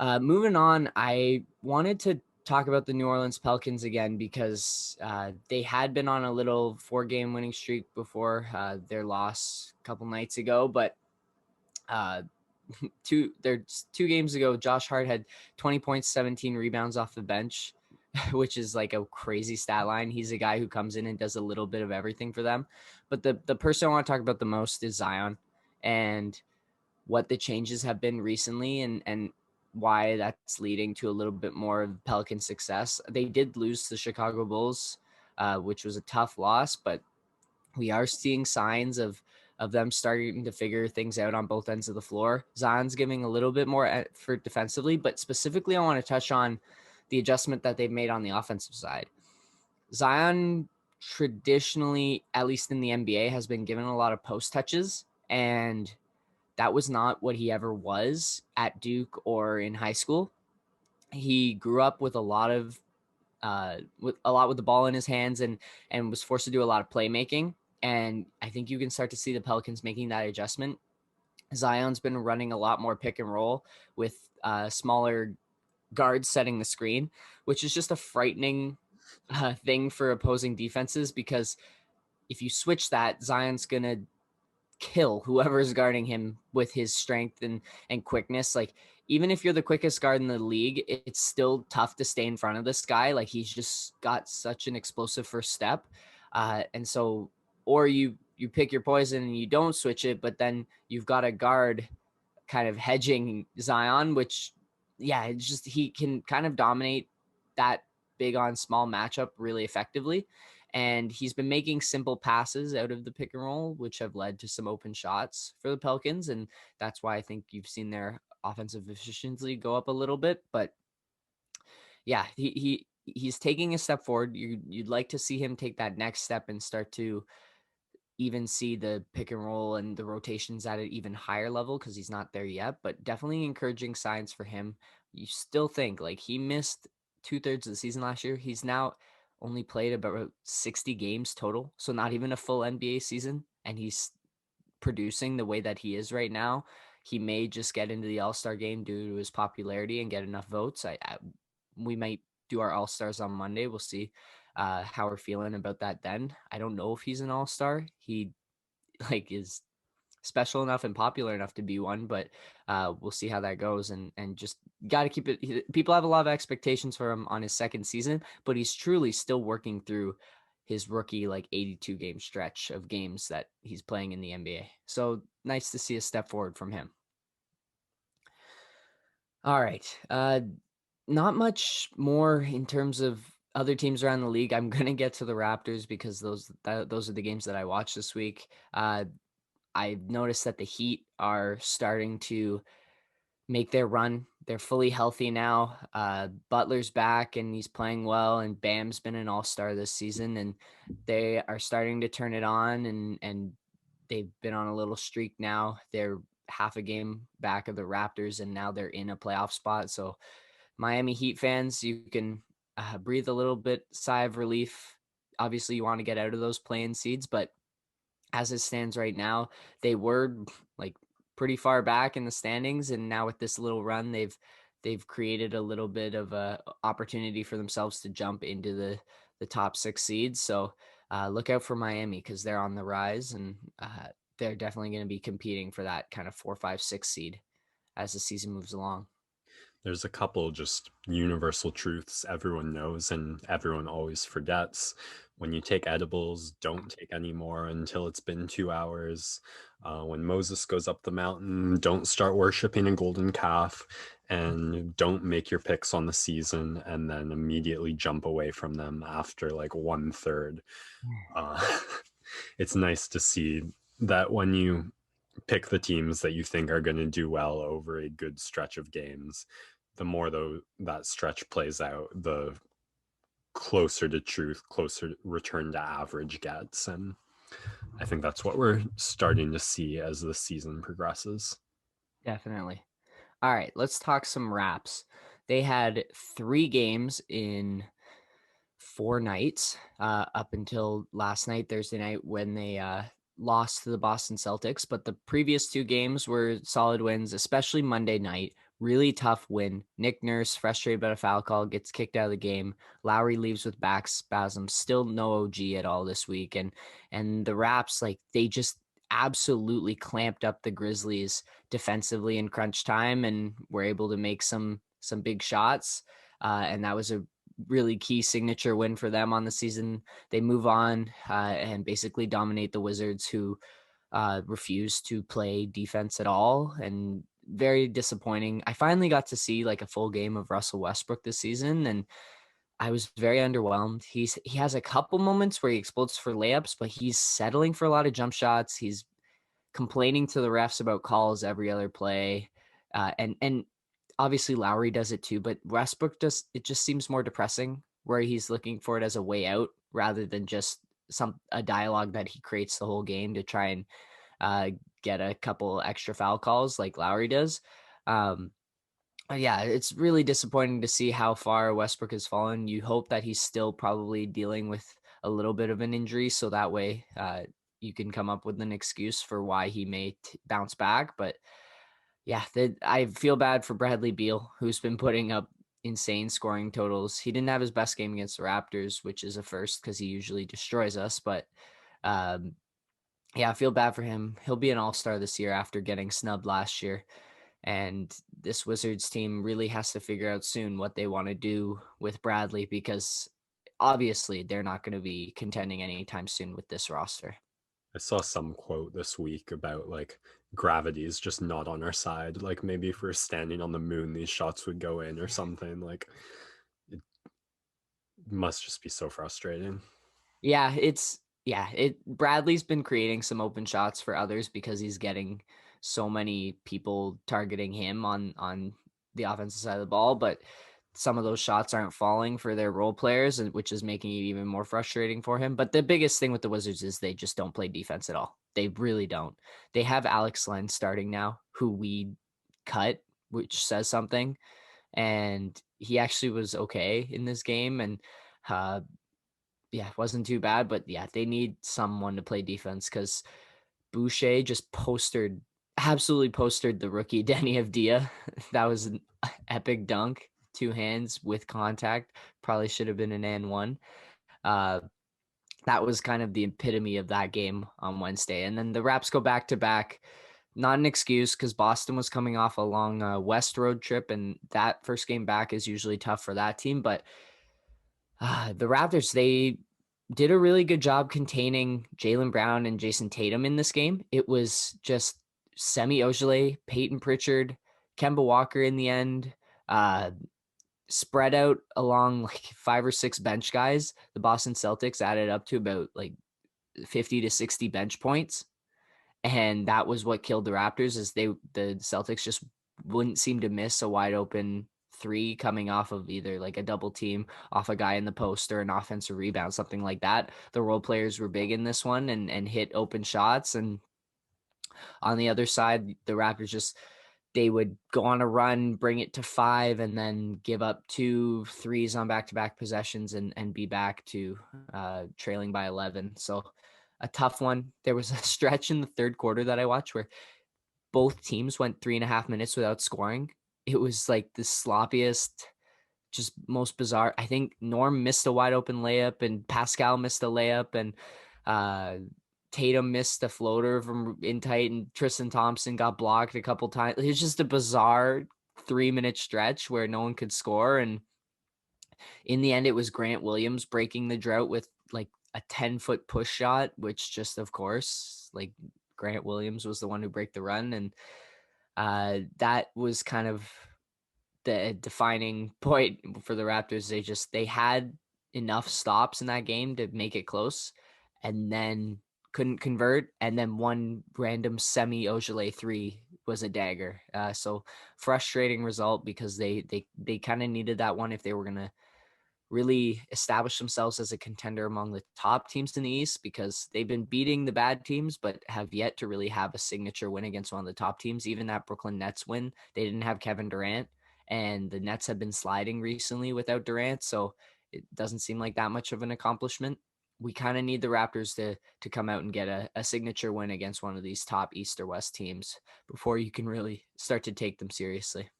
Moving on, I wanted to talk about the New Orleans Pelicans again because they had been on a little 4-game winning streak before their loss a couple nights ago, but uh, two games ago, Josh Hart had 20 points, 17 rebounds off the bench, which is like a crazy stat line. He's a guy who comes in and does a little bit of everything for them. But the person I want to talk about the most is Zion and what the changes have been recently and why that's leading to a little bit more of Pelican success. They did lose to the Chicago Bulls, which was a tough loss, but we are seeing signs of them starting to figure things out on both ends of the floor. Zion's giving a little bit more effort defensively, but specifically I want to touch on the adjustment that they've made on the offensive side. Zion traditionally, at least in the NBA, has been given a lot of post touches, and that was not what he ever was at Duke or in high school. He grew up with a lot with the ball in his hands and was forced to do a lot of playmaking. And I think you can start to see the Pelicans making that adjustment. Zion's been running a lot more pick and roll with smaller guards setting the screen, which is just a frightening thing for opposing defenses because if you switch that, Zion's going to kill whoever is guarding him with his strength and quickness. Like, even if you're the quickest guard in the league, it's still tough to stay in front of this guy. Like, he's just got such an explosive first step. And so, or you pick your poison and you don't switch it, but then you've got a guard kind of hedging Zion, which, yeah, it's just, he can kind of dominate that big on small matchup really effectively. And he's been making simple passes out of the pick and roll, which have led to some open shots for the Pelicans. And that's why I think you've seen their offensive efficiency go up a little bit. But yeah, he's taking a step forward. You'd like to see him take that next step and start to even see the pick and roll and the rotations at an even higher level because he's not there yet, but definitely encouraging signs for him. You still think like he missed 2/3 of the season last year. He's now only played about 60 games total, so not even a full NBA season, and he's producing the way that he is right now. He may just get into the All-Star game due to his popularity and get enough votes. We might do our All-Stars on Monday. We'll see how we're feeling about that then. I don't know if he's an all-star. He is special enough and popular enough to be one, but we'll see how that goes. And just got to keep it. People have a lot of expectations for him on his second season, but he's truly still working through his rookie 82 game stretch of games that he's playing in the NBA. So nice to see a step forward from him. All right. Not much more in terms of other teams around the league. I'm gonna get to the Raptors because those are the games that I watched this week. I've noticed that the Heat are starting to make their run. They're fully healthy now. Butler's back and he's playing well, and Bam's been an all-star this season, and they are starting to turn it on, and they've been on a little streak now. They're half a game back of the Raptors, and now they're in a playoff spot. So Miami Heat fans, you can breathe a little bit sigh of relief. Obviously, you want to get out of those play-in seeds, but as it stands right now, they were like pretty far back in the standings, and now with this little run, they've created a little bit of a opportunity for themselves to jump into the top 6 seeds. So look out for Miami because they're on the rise, and they're definitely going to be competing for that kind of 4, 5, 6 seed as the season moves along. There's a couple just universal truths everyone knows and everyone always forgets. When you take edibles, don't take any more until it's been 2 hours. When Moses goes up the mountain, don't start worshiping a golden calf, and don't make your picks on the season and then immediately jump away from them after like 1/3. Uh, it's nice to see that when you pick the teams that you think are going to do well over a good stretch of games, the more though that stretch plays out, the closer to truth, closer return to average gets. And I think that's what we're starting to see as the season progresses. Definitely. All right, let's talk some Raps. They had 3 games in 4 nights up until last night, Thursday night, when they lost to the Boston Celtics. But the previous 2 games were solid wins, especially Monday night, really tough win. Nick Nurse, frustrated about a foul call, gets kicked out of the game. Lowry leaves with back spasms. Still no OG at all this week, and the Raps, like, they just absolutely clamped up the Grizzlies defensively in crunch time and were able to make some big shots. And that was a really key signature win for them on the season. They move on and basically dominate the Wizards, who refuse to play defense at all, and very disappointing. I finally got to see like a full game of Russell Westbrook this season, and I was very underwhelmed. He has a couple moments where he explodes for layups, but he's settling for a lot of jump shots. He's complaining to the refs about calls every other play, and obviously Lowry does it too. But Westbrook just seems more depressing, where he's looking for it as a way out rather than just a dialogue that he creates the whole game to try and uh, get a couple extra foul calls like Lowry does. Um, yeah, it's really disappointing to see how far Westbrook has fallen. You hope that he's still probably dealing with a little bit of an injury, so that way you can come up with an excuse for why he may bounce back. But yeah, I feel bad for Bradley Beal, who's been putting up insane scoring totals. He didn't have his best game against the Raptors, which is a first because he usually destroys us. But um, yeah, I feel bad for him. He'll be an all-star this year after getting snubbed last year. And this Wizards team really has to figure out soon what they want to do with Bradley, because obviously they're not going to be contending anytime soon with this roster. I saw some quote this week about like gravity is just not on our side. Like maybe if we're standing on the moon, these shots would go in or something. Like it must just be so frustrating. Yeah, Bradley's been creating some open shots for others because he's getting so many people targeting him on the offensive side of the ball, but some of those shots aren't falling for their role players, which is making it even more frustrating for him. But the biggest thing with the Wizards is they just don't play defense at all. They really don't. They have Alex Len starting now, who we cut, which says something. And he actually was okay in this game, and uh, yeah, it wasn't too bad. But yeah, they need someone to play defense because Boucher just absolutely postered the rookie Denny Avdia. That was an epic dunk, two hands with contact. Probably should have been an and one. Uh, that was kind of the epitome of that game on Wednesday. And then the Raps go back to back. Not an excuse because Boston was coming off a long West road trip, and that first game back is usually tough for that team. But the Raptors, they did a really good job containing Jaylen Brown and Jason Tatum in this game. It was just Semi Ojeleye, Peyton Pritchard, Kemba Walker in the end, uh, spread out along like 5 or 6 bench guys. The Boston Celtics added up to about like 50 to 60 bench points. And that was what killed the Raptors, is the Celtics just wouldn't seem to miss a wide open three coming off of either like a double team off a guy in the post or an offensive rebound, something like that. The role players were big in this one and hit open shots. And on the other side, the Raptors just, they would go on a run, bring it to 5, and then give up 2 threes on back-to-back possessions and be back to trailing by 11. So a tough one. There was a stretch in the third quarter that I watched where both teams went 3.5 minutes without scoring. It was like the sloppiest, just most bizarre. I think Norm missed a wide open layup and Pascal missed a layup, and uh, Tatum missed a floater from in tight, and Tristan Thompson got blocked a couple times. It's just a bizarre 3-minute stretch where no one could score. And in the end, it was Grant Williams breaking the drought with like a 10-foot push shot, which just, of course, like Grant Williams was the one who broke the run. And that was kind of the defining point for the Raptors. They had enough stops in that game to make it close, and then couldn't convert. And then one random Semi Ojeleye three was a dagger. So frustrating result, because they kind of needed that one if they were gonna really establish themselves as a contender among the top teams in the East, because they've been beating the bad teams, but have yet to really have a signature win against one of the top teams. Even that Brooklyn Nets win, they didn't have Kevin Durant, and the Nets have been sliding recently without Durant. So it doesn't seem like that much of an accomplishment. We kind of need the Raptors to come out and get a signature win against one of these top East or West teams before you can really start to take them seriously.